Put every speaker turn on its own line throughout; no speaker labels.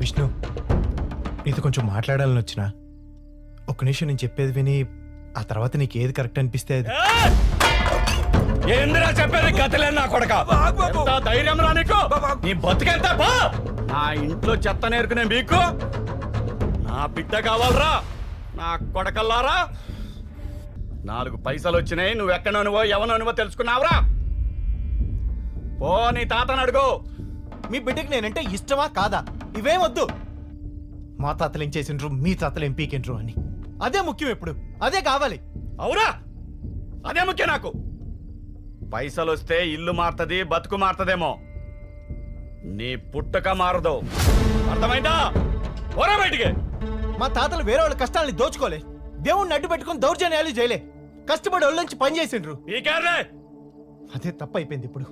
విష్ణు, నీతో కొంచెం మాట్లాడాలని వచ్చిన. ఒక్క నిమిషం నేను చెప్పేది విని ఆ తర్వాత నీకు ఏది కరెక్ట్ అనిపిస్తే అది.
ఏందిరా చెప్పేది? గతలేదు నా కొడక. ఎంత ధైర్యం రా నీకు? నీ బతికెంత బా? నా ఇంట్లో చెత్త నేర్కునే మీకు నా బిడ్డ కావాలరా? నా కొడకల్లారా, 4 పైసలు వచ్చినాయి. నువ్వెక్కడనువో ఎవననువో తెలుసుకున్నావురా? పో నీ తాతను అడుగు.
మీ బిడ్డకి నేనంటే ఇష్టమా కాదా ఇవేం వద్దు. మా తాతలు ఏం చేసిండ్రు, మీ తాతలు ఏం పీకిండ్రు అని అదే ముఖ్యం. ఎప్పుడు అదే కావాలి.
అవురా, అదే ముఖ్యం నాకు. పైసలు వస్తే ఇల్లు మారుతుంది, బతుకు మారుతుందేమో, నీ పుట్టక మారదు. అర్థమైందా? పోరా బయటికి.
మా తాతలు వేరే వాళ్ళ కష్టాలని దోచుకోలే, దేవుణ్ణి అడ్డు పెట్టుకుని దౌర్జన్యాలు చేయలే, కష్టపడి వాళ్ళ నుంచి పని చేసిండ్రు. అదే తప్ప అయిపోయింది. ఇప్పుడు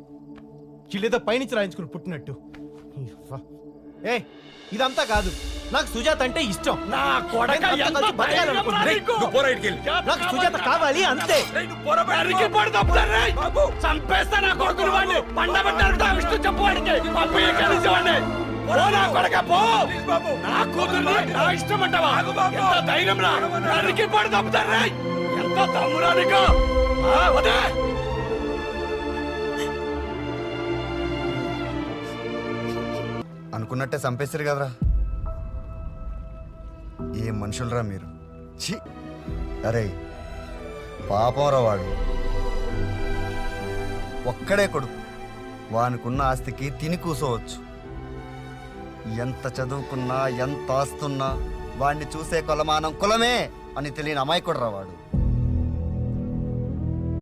వీళ్ళేదో పైనుంచి రాయించుకుని పుట్టినట్టు. ఏ ఇదంతా కాదు, నాకు సుజాత అంటే ఇష్టం.
నా కొడక ఎంత
బతకాలనుకుంటున్నా. నాకు సుజాత కావాలి అంతే.
చంపేస్తా నా కొడుకుని వాడిని. పండబెట్టారు విష్ణు చెప్పవాడికి. నా కొడక పో. నా కూతుర్ని నా ఇష్టం అంటావా? ఎంత ధైర్యం రా? నరికి పడి తప్పుతారా? ఎంత తమ్మురా నీకు? వదే
అనుకున్నట్టే చంపేశారు కదరా. ఏ మనుషులరా మీరు? ఛీ! అరే పాపంరా వాడు. ఒక్కడే కొడుకు, వానికున్న ఆస్తికి తిని కూసోవచ్చు. ఎంత చదువుకున్నా, ఎంత ఆస్తున్నా వాడిని చూసే కొలమానం కులమే అని తెలియని అమాయకుడురా వాడు.